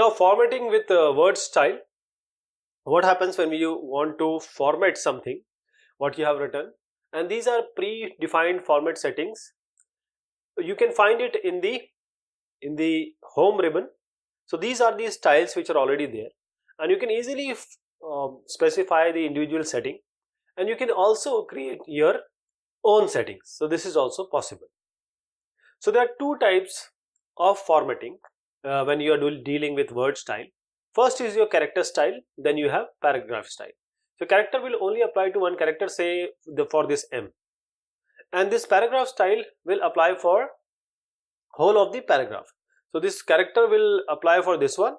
Now formatting with word style. What happens when you want to format something, what you have written, and these are pre-defined format settings. You can find it in the home ribbon. So these are the styles which are already there, and you can easily specify the individual setting, and you can also create your own settings. So this is also possible. So there are two types of formatting when you are dealing with word style. First is your character style, then you have paragraph style. So character will only apply to one character, say for this M, and this paragraph style will apply for whole of the paragraph. So this character will apply for this one,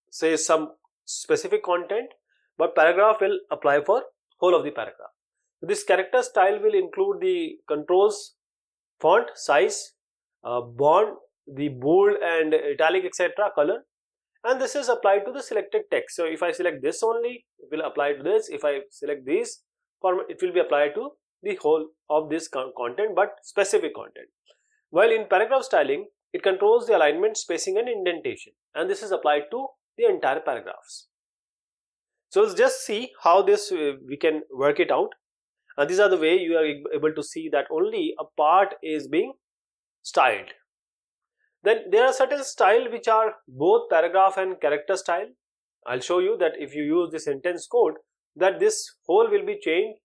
say some specific content, but paragraph will apply for whole of the paragraph. So this character style will include the controls, font, size, bond, the bold and italic, etc., color, and this is applied to the selected text. So if I select this only, it will apply to this. If I select this format, it will be applied to the whole of this content, but specific content. While in paragraph styling, it controls the alignment, spacing and indentation, and this is applied to the entire paragraphs. So let's just see how this we can work it out, and these are the way you are able to see that only a part is being styled. Then there are certain style which are both paragraph and character style. I'll show you that if you use this sentence code, that this whole will be changed,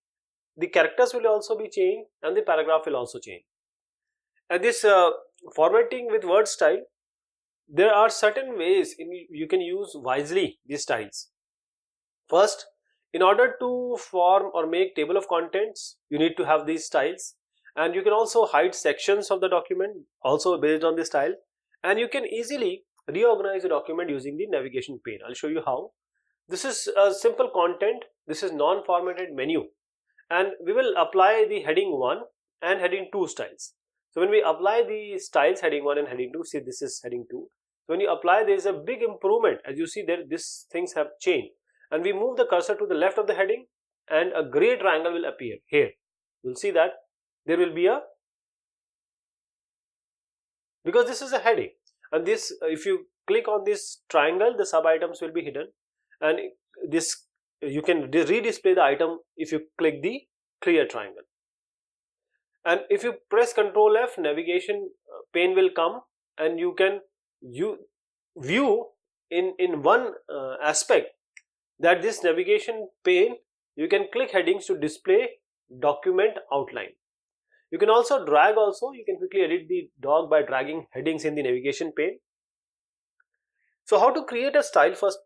the characters will also be changed, and the paragraph will also change. And this formatting with word style, there are certain ways you can use wisely these styles. First, in order to form or make table of contents, you need to have these styles, and you can also hide sections of the document also based on the style, and you can easily reorganize the document using the navigation pane. I'll show you how. This is a simple content. This is non-formatted menu, and we will apply the heading 1 and heading 2 styles. So when we apply the styles heading 1 and heading 2, see this is heading 2. So when you apply, there is a big improvement. As you see there, these things have changed, and we move the cursor to the left of the heading, and a gray triangle will appear here. You'll see that there will be a, because this is a heading, and this if you click on this triangle, the sub items will be hidden, and this you can redisplay the item if you click the clear triangle. And if you press Ctrl F, navigation pane will come, and you can view in one aspect, that this navigation pane, you can click headings to display document outline. You can also drag also, you can quickly edit the doc by dragging headings in the navigation pane. So how to create a style? First,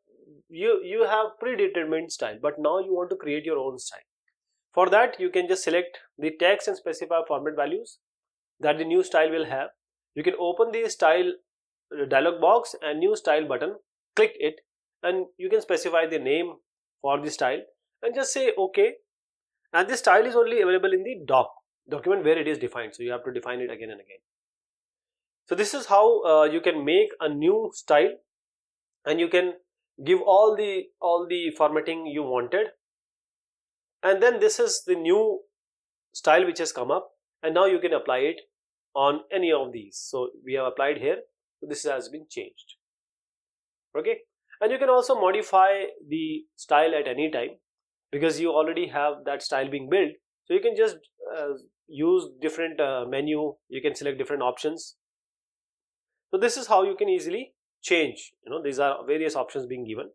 you have predetermined style, but now you want to create your own style. For that, you can just select the text and specify format values that the new style will have. You can open the style dialog box and new style button, click it, and you can specify the name for the style and just say OK. And this style is only available in the document where it is defined, so you have to define it again and again. So this is how you can make a new style, and you can give all the formatting you wanted, and then this is the new style which has come up, and now you can apply it on any of these. So we have applied here, so this has been changed. Okay, and you can also modify the style at any time, because you already have that style being built. So you can just use different menu, you can select different options. So this is how you can easily change, these are various options being given.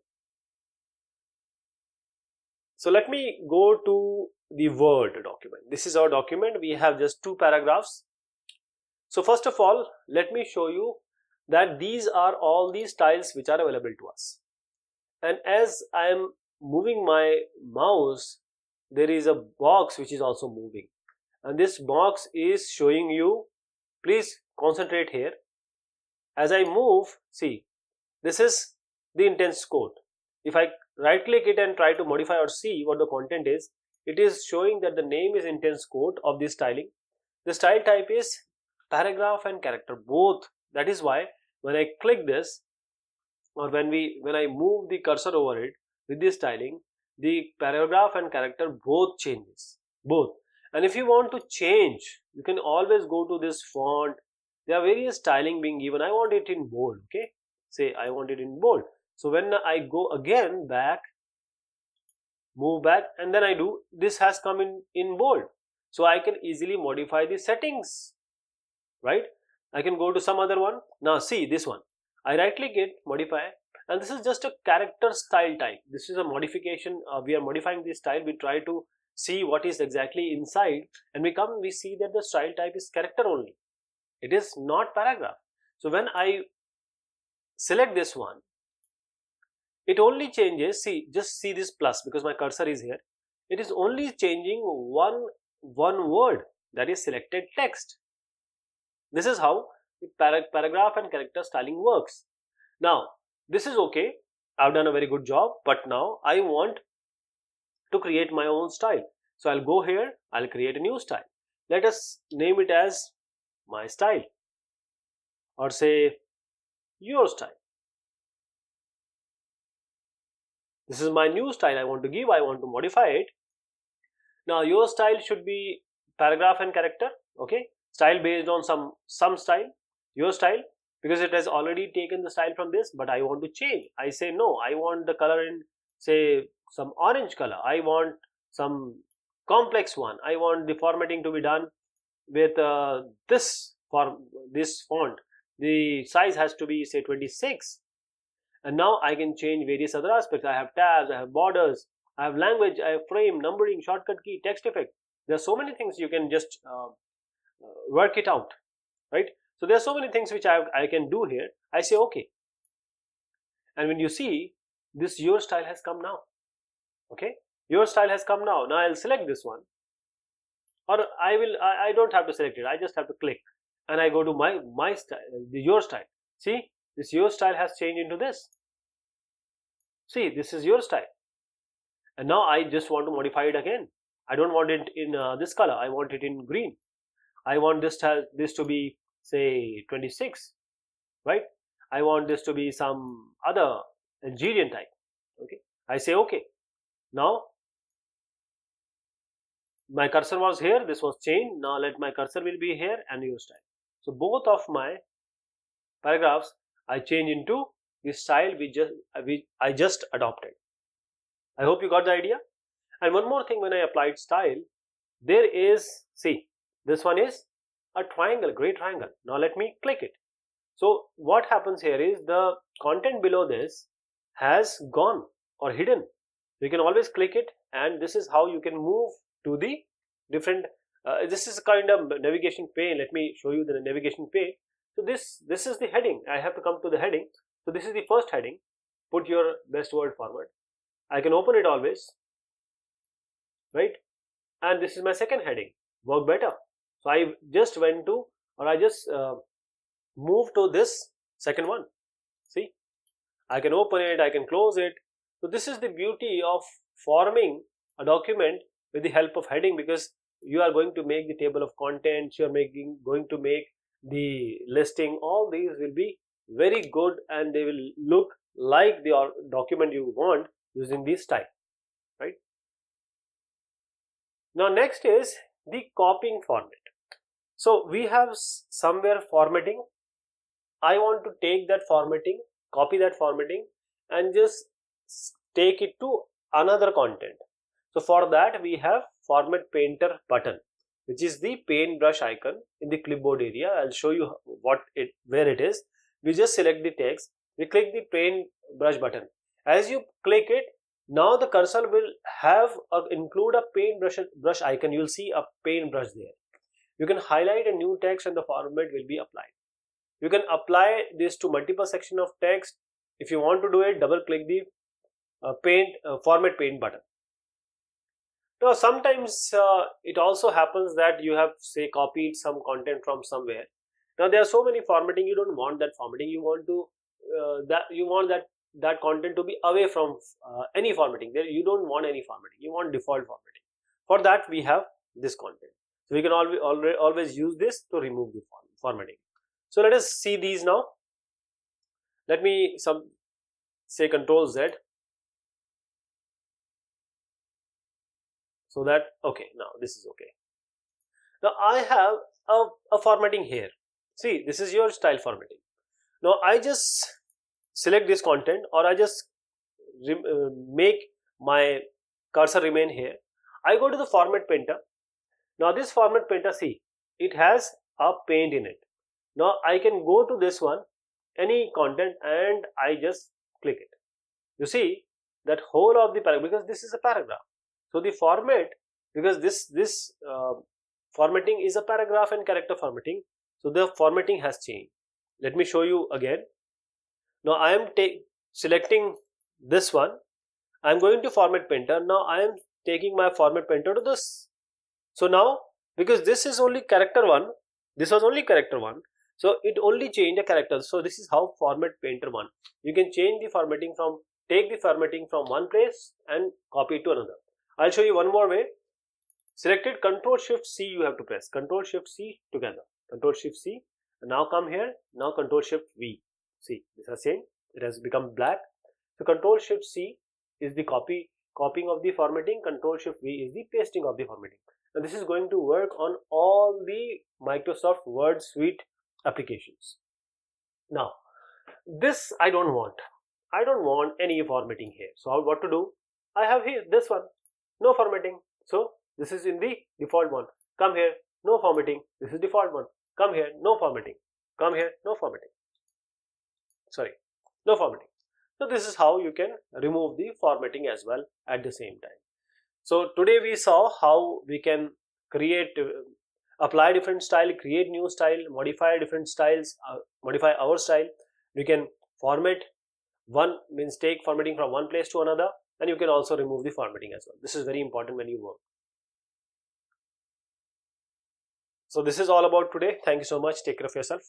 So let me go to the Word document. This is our document. We have just 2 paragraphs. So first of all, let me show you that these are all the styles which are available to us. And as I am moving my mouse, there is a box which is also moving, and this box is showing you, please concentrate here. As I move, see, this is the intense code. If I right click it and try to modify or see what the content is, it is showing that the name is intense code of this styling. The style type is paragraph and character both. That is why when I click this, or when I move the cursor over it with this styling, the paragraph and character both changes, both. And if you want to change, you can always go to this font. There are various styling being given. I want it in bold. Okay, say I want it in bold. So when I go again back, move back, and then I do, this has come in bold. So I can easily modify the settings, right? I can go to some other one. Now see this one, I right click it, modify, and this is just a character style type. This is a modification. We are modifying this style. We try to see what is exactly inside, and we see that the style type is character only. It is not paragraph. So when I select this one, it only changes, see, just see this plus, because my cursor is here. It is only changing one word, that is selected text. This is how the paragraph and character styling works. Now this is okay, I've done a very good job, but now I want to create my own style. So I'll go here, I'll create a new style. Let us name it as my style, or say your style. This is my new style I want to give, I want to modify it. Now your style should be paragraph and character, okay? Style based on some style, your style, because it has already taken the style from this, but I want to change. I say no, I want the color in, say, some orange color. I want some complex one. I want the formatting to be done with this font. The size has to be, say, 26. And now I can change various other aspects. I have tabs, I have borders, I have language, I have frame, numbering, shortcut key, text effect. There are so many things you can just work it out, right? So there are so many things which I can do here. I say okay, and when you see this, your style has come now. Okay, your style has come now. Now I'll select this one, or I don't have to select it. I just have to click, and I go to my style, your style. See, this your style has changed into this. See, this is your style, and now I just want to modify it again. I don't want it in this color. I want it in green. I want this to be, say, 26, right? I want this to be some other Algerian type. Okay, I say okay. Now my cursor was here, this was changed. Now let my cursor will be here and your style. So both of my paragraphs I change into the style I just adopted. I hope you got the idea. And one more thing, when I applied style, there is, see, this one is a triangle, gray triangle. Now let me click it. So what happens here is the content below this has gone or hidden. You can always click it, and this is how you can move to the different, this is a kind of navigation pane. Let me show you the navigation pane. So this is the heading. I have to come to the heading. So this is the first heading, put your best word forward. I can open it always, right? And this is my second heading, work better. So I just went to, or I just moved to this second one. See, I can open it, I can close it. So this is the beauty of forming a document with the help of heading, because you are going to make the table of contents, you are going to make the listing. All these will be very good, and they will look like the document you want using this style, right? Now next is the copying format. So we have somewhere formatting. I want to take that formatting, copy that formatting, and just take it to another content. So for that we have format painter button, which is the paintbrush icon in the clipboard area. I'll show you where it is. We just select the text, we click the paintbrush button. As you click it, now the cursor will have include a paintbrush icon. You will see a paintbrush there. You can highlight a new text and the format will be applied. You can apply this to multiple section of text. If you want to do it, double click the format paint button. Now sometimes it also happens that you have, say, copied some content from somewhere. Now there are so many formatting, you don't want that formatting. You want to that content to be away from any formatting. There you don't want any formatting. You want default formatting. For that we have this content. So we can always use this to remove the formatting. So let us see these now. Let me say Control Z. So that, okay, now this is okay. Now I have a formatting here. See, this is your style formatting. Now I just select this content, or I just make my cursor remain here. I go to the format painter. Now this format painter, see, it has a paint in it. Now I can go to this one, any content, and I just click it. You see that whole of the paragraph, because this is a paragraph. So the format, because this formatting is a paragraph and character formatting, so the formatting has changed. Let me show you again. Now I am selecting this one. I am going to format painter. Now I am taking my format painter to this. So now, because this is only character one, this was only character one, so it only changed a character. So this is how format painter one. You can change the formatting from, take the formatting from one place and copy it to another. I'll show you one more way. Selected, Control Shift C you have to press. Control Shift C together. Control Shift C. And now come here. Now Control Shift V. See, this has changed. It has become black. So Control Shift C is the copying of the formatting. Control Shift V is the pasting of the formatting. And this is going to work on all the Microsoft Word Suite applications. Now, this I don't want. I don't want any formatting here. So what to do? I have here this one, no formatting. So this is in the default one. Come here, no formatting. This is default one. Come here, no formatting. Come here, no formatting. Sorry, no formatting. So this is how you can remove the formatting as well at the same time. So today we saw how we can create, apply different style, create new style, modify different styles, modify our style. We can format one, means take formatting from one place to another, and you can also remove the formatting as well. This is very important when you work. So this is all about today. Thank you so much. Take care of yourself.